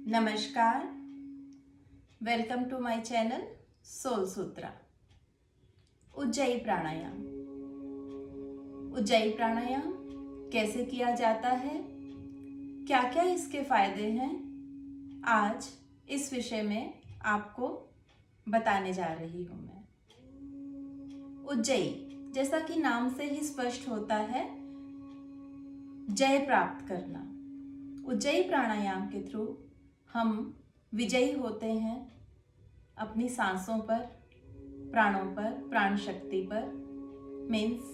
नमस्कार, welcome to my channel Soul Sutra. Ujjayi pranayama. Ujjayi pranayama कैसे किया जाता है, क्या क्या इसके फायदे हैं, आज इस विषय में आपको बताने जा रही हूँ मैं। उज्जयी, जैसा कि नाम से ही स्पष्ट होता है, जय प्राप्त करना। उज्जयी प्राणायाम के थ्रू हम विजयी होते हैं अपनी सांसों पर, प्राणों पर, प्राण शक्ति पर। मीन्स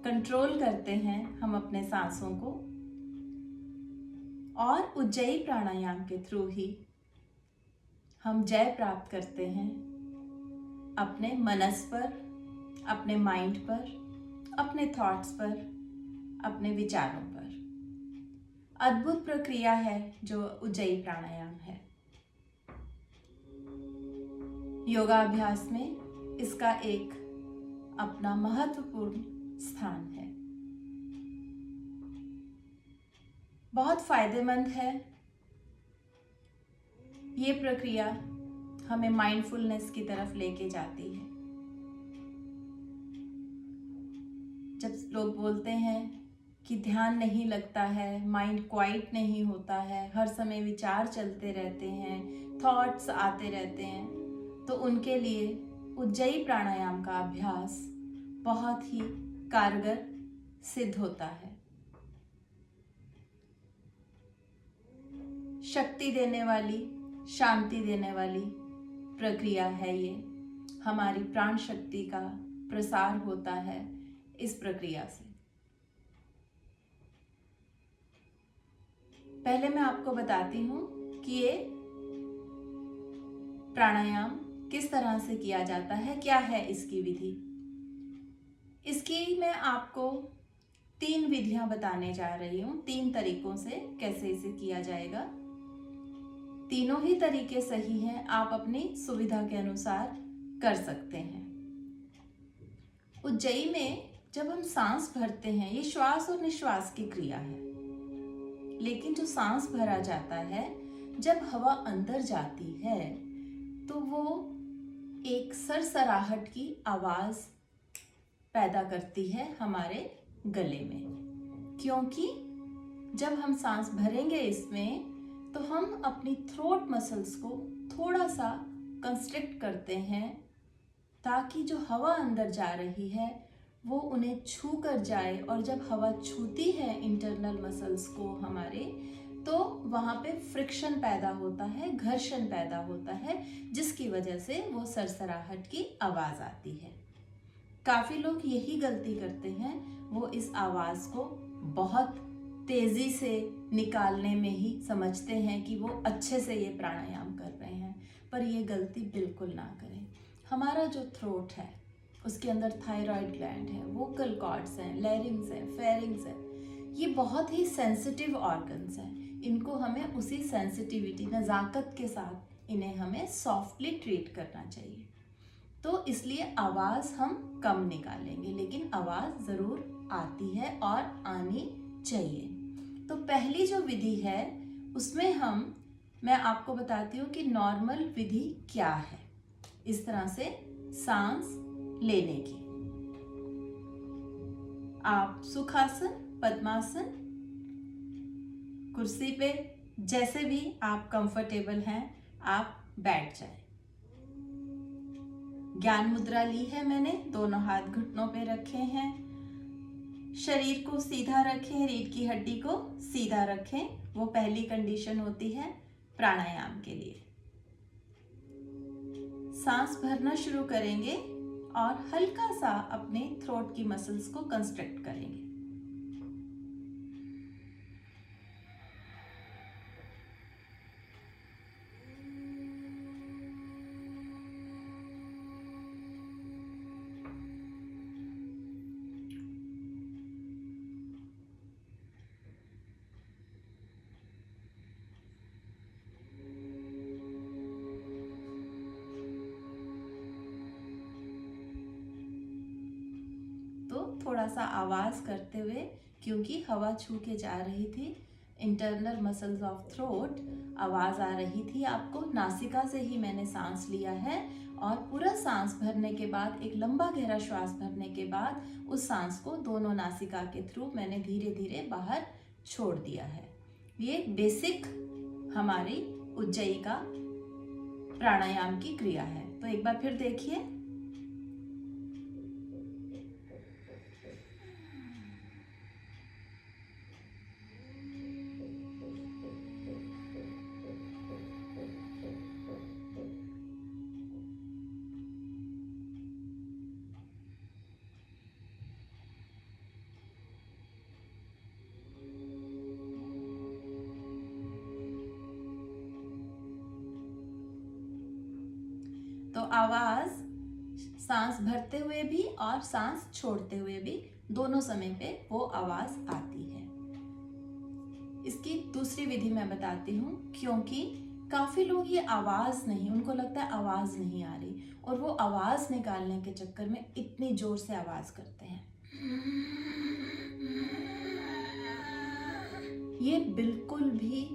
कंट्रोल करते हैं हम अपने सांसों को, और उज्जयी प्राणायाम के थ्रू ही हम जय प्राप्त करते हैं अपने मनस पर, अपने माइंड पर, अपने थॉट्स पर, अपने विचारों पर। अद्भुत प्रक्रिया है जो उज्जयी प्राणायाम है। योगाभ्यास में इसका एक अपना महत्वपूर्ण स्थान है। बहुत फायदेमंद है ये प्रक्रिया, हमें माइंडफुलनेस की तरफ लेके जाती है। जब लोग बोलते हैं कि ध्यान नहीं लगता है, माइंड क्वाइट नहीं होता है, हर समय विचार चलते रहते हैं, थॉट्स आते रहते हैं, तो उनके लिए उज्जयी प्राणायाम का अभ्यास बहुत ही कारगर सिद्ध होता है। शक्ति देने वाली, शांति देने वाली प्रक्रिया है ये। हमारी प्राण शक्ति का प्रसार होता है इस प्रक्रिया से। पहले मैं आपको बताती हूँ कि ये प्राणायाम किस तरह से किया जाता है, क्या है इसकी विधि। इसकी मैं आपको 3 विधियां बताने जा रही हूँ, 3 तरीकों से कैसे इसे किया जाएगा। तीनों ही तरीके सही हैं, आप अपनी सुविधा के अनुसार कर सकते हैं। उज्जयी में जब हम सांस भरते हैं, ये श्वास और निश्वास की क्रिया है, लेकिन जो सांस भरा जाता है, जब हवा अंदर जाती है तो वो एक सरसराहट की आवाज पैदा करती है हमारे गले में। क्योंकि जब हम सांस भरेंगे इसमें, तो हम अपनी थ्रोट मसल्स को थोड़ा सा कंस्ट्रिक्ट करते हैं, ताकि जो हवा अंदर जा रही है वो उन्हें छू कर जाए। और जब हवा छूती है इंटरनल मसल्स को हमारे, तो वहाँ पे फ्रिक्शन पैदा होता है, घर्षण पैदा होता है, जिसकी वजह से वो सरसराहट की आवाज़ आती है। काफ़ी लोग यही गलती करते हैं, वो इस आवाज़ को बहुत तेज़ी से निकालने में ही समझते हैं कि वो अच्छे से ये प्राणायाम कर रहे हैं, पर ये गलती बिल्कुल ना करें। हमारा जो थ्रोट है, उसके अंदर थायराइड ग्लैंड है, वोकल कॉर्ड्स हैं, लैरिंग्स हैं, फेरिंग्स हैं, ये बहुत ही सेंसिटिव ऑर्गन्स हैं। इनको हमें उसी सेंसिटिविटी, नज़ाकत के साथ इन्हें हमें सॉफ्टली ट्रीट करना चाहिए। तो इसलिए आवाज़ हम कम निकालेंगे, लेकिन आवाज़ ज़रूर आती है और आनी चाहिए। तो पहली जो विधि है उसमें मैं आपको बताती हूँ कि नॉर्मल विधि क्या है इस तरह से सांस लेने की। आप सुखासन, पद्मासन, कुर्सी पे, जैसे भी आप कंफर्टेबल हैं, आप बैठ जाएं। ज्ञान मुद्रा ली है मैंने, दोनों हाथ घुटनों पे रखे हैं, शरीर को सीधा रखें, रीढ़ की हड्डी को सीधा रखें। वो पहली कंडीशन होती है प्राणायाम के लिए। सांस भरना शुरू करेंगे और हल्का सा अपने थ्रोट की मसल्स को कंस्ट्रिक्ट करेंगे। तो थोड़ा सा आवाज करते हुए, क्योंकि हवा छू के जा रही थी, इंटरनल मसल्स ऑफ थ्रोट आवाज़ आ रही थी आपको। नासिका से ही मैंने सांस लिया है और पूरा सांस भरने के बाद, एक लंबा गहरा श्वास भरने के बाद उस सांस को दोनों नासिका के थ्रू मैंने धीरे धीरे बाहर छोड़ दिया है। ये बेसिक हमारी उज्जयी का प्राणायाम की क्रिया है। तो एक बार फिर देखिए। तो आवाज सांस भरते हुए भी और सांस छोड़ते हुए भी दोनों समय पे वो आवाज आती है। इसकी दूसरी विधि मैं बताती हूँ, क्योंकि काफी लोग ये आवाज नहीं, उनको लगता है आवाज नहीं आ रही और वो आवाज निकालने के चक्कर में इतनी जोर से आवाज करते हैं। ये बिल्कुल भी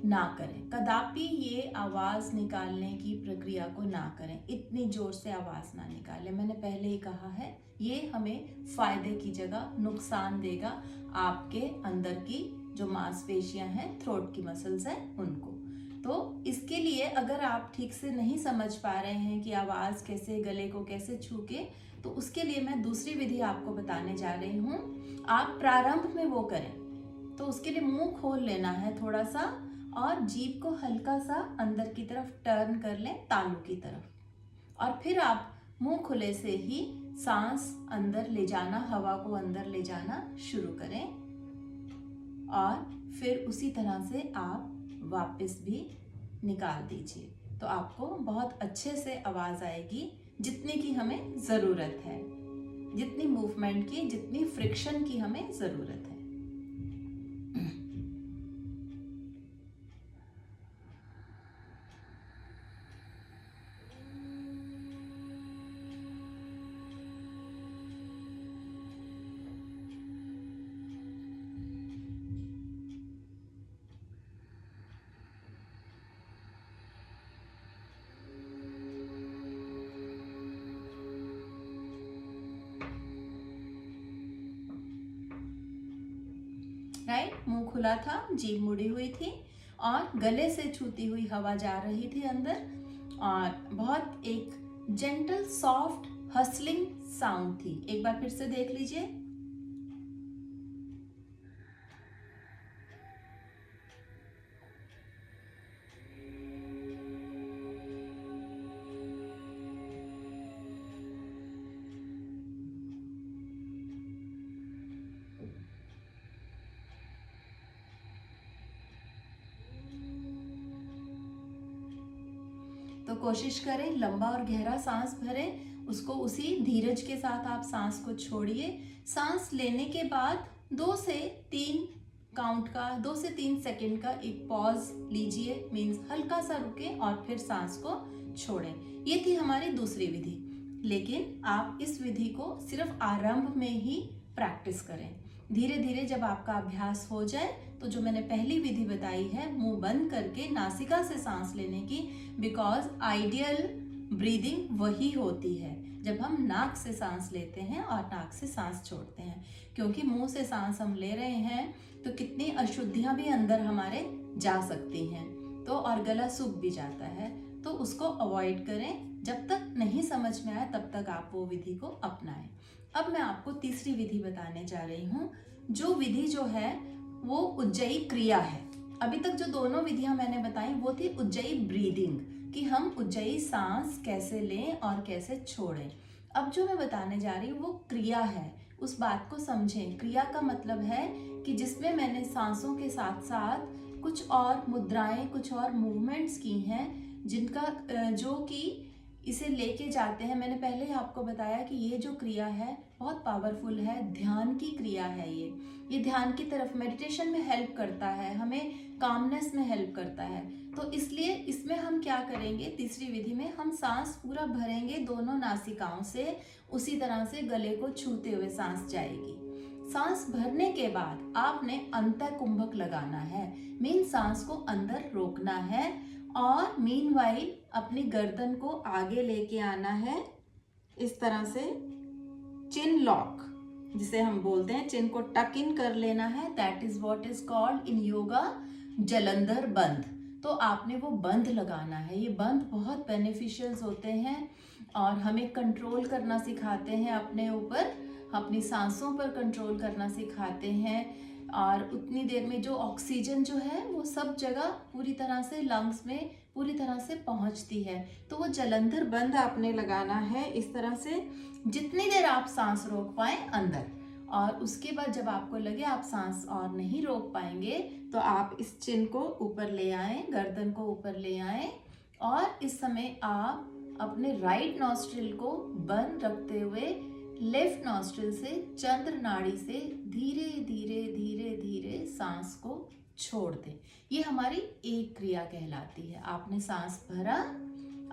ना करें, कदापि ये आवाज निकालने की प्रक्रिया को ना करें, इतनी जोर से आवाज ना निकालें। मैंने पहले ही कहा है, ये हमें फायदे की जगह नुकसान देगा आपके अंदर की जो मांसपेशियां हैं, थ्रोट की मसल्स हैं, उनको। तो इसके लिए अगर आप ठीक से नहीं समझ पा रहे हैं कि आवाज कैसे, गले को कैसे छू के, तो उसके लिए मैं दूसरी विधि आपको बताने जा रही हूँ। आप प्रारंभ में वो करें, तो उसके लिए मुंह खोल लेना है थोड़ा सा और जीभ को हल्का सा अंदर की तरफ टर्न कर लें, तालू की तरफ, और फिर आप मुंह खुले से ही सांस अंदर ले जाना, हवा को अंदर ले जाना शुरू करें और फिर उसी तरह से आप वापस भी निकाल दीजिए। तो आपको बहुत अच्छे से आवाज आएगी, जितनी की हमें जरूरत है, जितनी मूवमेंट की, जितनी फ्रिक्शन की हमें जरूरत है। राइट, मुंह खुला था, जीभ मुड़ी हुई थी और गले से छूती हुई हवा जा रही थी अंदर, और बहुत एक जेंटल सॉफ्ट हसलिंग साउंड थी। एक बार फिर से देख लीजिए। तो कोशिश करें लंबा और गहरा सांस भरें, उसको उसी धीरज के साथ आप सांस को छोड़िए। सांस लेने के बाद 2 से 3 काउंट का, 2 से 3 सेकंड का एक पॉज लीजिए, मीन्स हल्का सा रुके और फिर सांस को छोड़ें। ये थी हमारी दूसरी विधि, लेकिन आप इस विधि को सिर्फ आरंभ में ही प्रैक्टिस करें। धीरे धीरे जब आपका अभ्यास हो जाए तो जो मैंने पहली विधि बताई है, मुंह बंद करके नासिका से सांस लेने की, बिकॉज आइडियल ब्रीदिंग वही होती है जब हम नाक से सांस लेते हैं और नाक से सांस छोड़ते हैं। क्योंकि मुंह से सांस हम ले रहे हैं तो कितनी अशुद्धियां भी अंदर हमारे जा सकती हैं, तो और गला सूख भी जाता है, तो उसको अवॉइड करें। जब तक नहीं समझ में आए तब तक आप वो विधि को अपनाएं। अब मैं आपको तीसरी विधि बताने जा रही हूँ। जो विधि जो है वो उज्जयी क्रिया है। अभी तक जो दोनों विधियां मैंने बताई वो थी उज्जयी ब्रीदिंग, कि हम उज्जयी सांस कैसे लें और कैसे छोड़ें। अब जो मैं बताने जा रही हूँ वो क्रिया है, उस बात को समझें। क्रिया का मतलब है कि जिसमें मैंने सांसों के साथ साथ कुछ और मुद्राएं, कुछ और मूवमेंट्स की हैं, जिनका जो कि इसे लेके जाते हैं। मैंने पहले ही आपको बताया कि ये जो क्रिया है बहुत पावरफुल है, ध्यान की क्रिया है। ये ध्यान की तरफ, मेडिटेशन में हेल्प करता है, हमें कामनेस में हेल्प करता है। तो इसलिए इसमें हम क्या करेंगे, तीसरी विधि में हम सांस पूरा भरेंगे दोनों नासिकाओं से, उसी तरह से गले को छूते हुए सांस जाएगी। सांस भरने के बाद आपने अंतः कुंभक लगाना है, मीन सांस को अंदर रोकना है और मीनवाइल अपनी गर्दन को आगे लेके आना है इस तरह से, चिन लॉक जिसे हम बोलते हैं, चिन को टक इन कर लेना है। That is what is called in yoga Jalandhar बंद। तो आपने वो बंद लगाना है। ये बंद बहुत बेनिफिशियल्स होते हैं और हमें कंट्रोल करना सिखाते हैं अपने ऊपर, अपनी सांसों पर कंट्रोल करना सिखाते हैं और उतनी देर में जो ऑक्सीजन जो है वो सब जगह पूरी तरह से लंग्स में पूरी तरह से पहुंचती है। तो वो जलंधर बंद आपने लगाना है इस तरह से, जितनी देर आप सांस रोक पाए अंदर। और उसके बाद जब आपको लगे आप सांस और नहीं रोक पाएंगे तो आप इस चिन को ऊपर ले आए, गर्दन को ऊपर ले आए और इस समय आप अपने राइट नॉस्ट्रिल को बंद रखते हुए लेफ्ट नॉस्ट्रिल से चंद्र नाड़ी से धीरे धीरे धीरे धीरे सांस को छोड़ दें। ये हमारी एक क्रिया कहलाती है। आपने सांस भरा,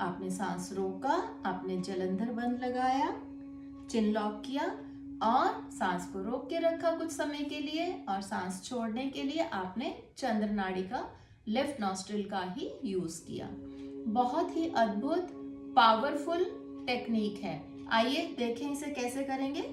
आपने सांस रोका, आपने जलंधर बंद लगाया, चिन लॉक किया और सांस को रोक के रखा कुछ समय के लिए और सांस छोड़ने के लिए आपने चंद्र नाड़ी का लेफ्ट नॉस्ट्रिल का ही यूज किया। बहुत ही अद्भुत पावरफुल टेक्निक है। आइए देखें इसे कैसे करेंगे।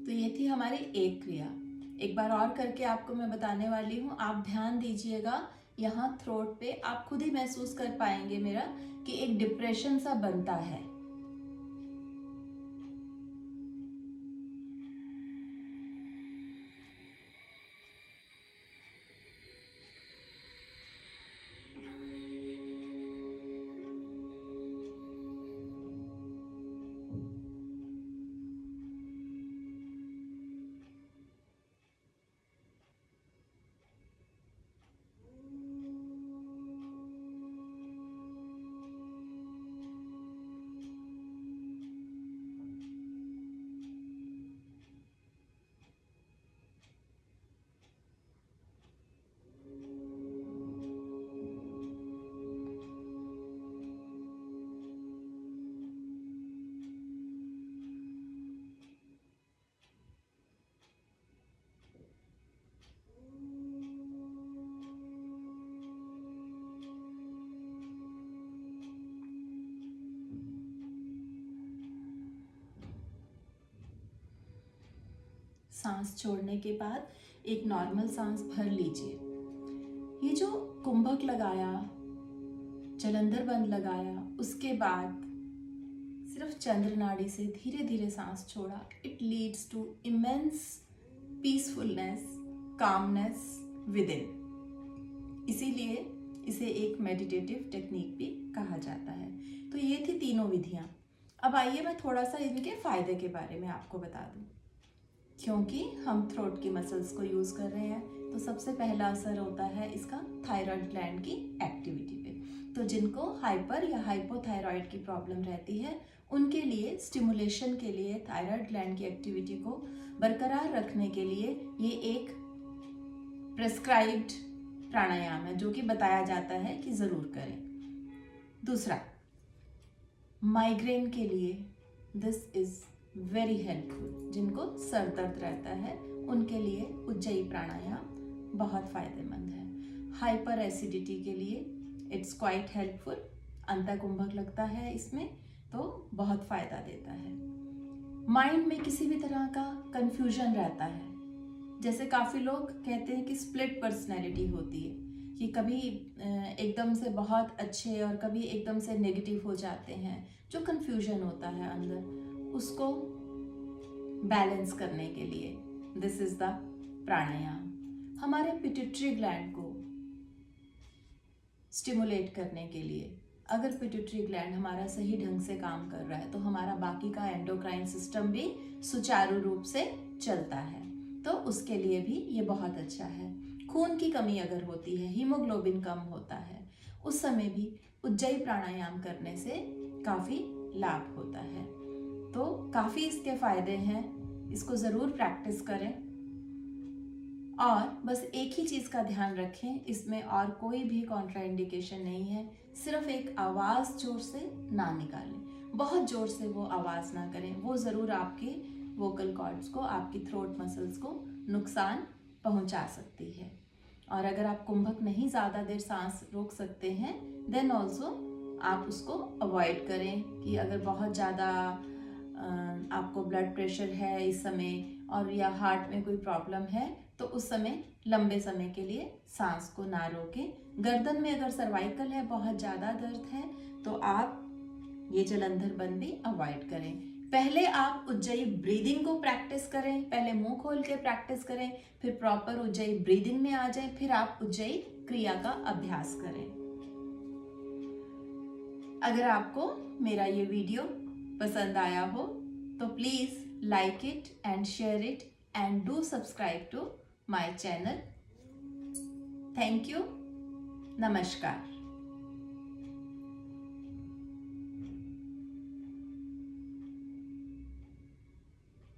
तो ये थी हमारी एक क्रिया। एक बार और करके आपको मैं बताने वाली हूँ, आप ध्यान दीजिएगा। यहाँ थ्रोट पे आप खुद ही महसूस कर पाएंगे मेरा कि एक डिप्रेशन सा बनता है। सांस छोड़ने के बाद एक नॉर्मल सांस भर लीजिए। ये जो कुंभक लगाया, जलंधर बंद लगाया, उसके बाद सिर्फ चंद्र नाड़ी से धीरे धीरे सांस छोड़ा, it leads to immense peacefulness, calmness within. इसीलिए इसे एक मेडिटेटिव टेक्निक भी कहा जाता है। तो ये थी तीनों विधियां। अब आइए मैं थोड़ा सा इनके फायदे के बारे में आपको बता दूं। क्योंकि हम थ्रोट की मसल्स को यूज कर रहे हैं तो सबसे पहला असर होता है इसका थायराइड ग्लैंड की एक्टिविटी पे। तो जिनको हाइपर या हाइपोथायराइड की प्रॉब्लम रहती है उनके लिए स्टिमुलेशन के लिए, थायराइड ग्लैंड की एक्टिविटी को बरकरार रखने के लिए ये एक प्रेस्क्राइब्ड प्राणायाम है जो कि बताया जाता है कि जरूर करें। दूसरा, माइग्रेन के लिए दिस इज वेरी हेल्पफुल। जिनको सर दर्द रहता है उनके लिए उज्जयी प्राणायाम बहुत फायदेमंद है। हाइपर एसिडिटी के लिए इट्स क्वाइट हेल्पफुल। अंतःकुंभक लगता है इसमें तो बहुत फायदा देता है। माइंड में किसी भी तरह का कंफ्यूजन रहता है, जैसे काफी लोग कहते हैं कि स्प्लिट पर्सनैलिटी होती है, कि कभी एकदम से बहुत अच्छे और कभी एकदम से नेगेटिव हो जाते हैं, जो कंफ्यूजन होता है अंदर, उसको बैलेंस करने के लिए दिस इज द प्राणायाम। हमारे पिट्यूटरी ग्लैंड को स्टिमुलेट करने के लिए, अगर पिट्यूटरी ग्लैंड हमारा सही ढंग से काम कर रहा है तो हमारा बाकी का एंडोक्राइन सिस्टम भी सुचारू रूप से चलता है, तो उसके लिए भी ये बहुत अच्छा है। खून की कमी अगर होती है, हीमोग्लोबिन कम होता है, उस समय भी उज्जयी प्राणायाम करने से काफ़ी लाभ होता है। तो काफ़ी इसके फायदे हैं, इसको ज़रूर प्रैक्टिस करें। और बस एक ही चीज़ का ध्यान रखें, इसमें और कोई भी कॉन्ट्राइंडिकेशन नहीं है, सिर्फ एक आवाज़ जोर से ना निकालें, बहुत जोर से वो आवाज़ ना करें, वो ज़रूर आपके वोकल कॉर्ड्स को, आपकी थ्रोट मसल्स को नुकसान पहुंचा सकती है। और अगर आप कुंभक नहीं ज़्यादा देर सांस रोक सकते हैं, देन ऑल्सो आप उसको अवॉइड करें। कि अगर बहुत ज़्यादा आपको ब्लड प्रेशर है इस समय और या हार्ट में कोई प्रॉब्लम है, तो उस समय लंबे समय के लिए सांस को ना रोकें। गर्दन में अगर सर्वाइकल है, बहुत ज़्यादा दर्द है, तो आप ये जलंधर बंद भी अवॉइड करें। पहले आप उज्जयी ब्रीदिंग को प्रैक्टिस करें, पहले मुंह खोल के प्रैक्टिस करें, फिर प्रॉपर उज्जयी ब्रीदिंग में आ जाएं, फिर आप उज्जयी क्रिया का अभ्यास करें। अगर आपको मेरा ये वीडियो पसंद आया हो तो please like it and share it and do subscribe to my channel. Thank you. नमस्कार।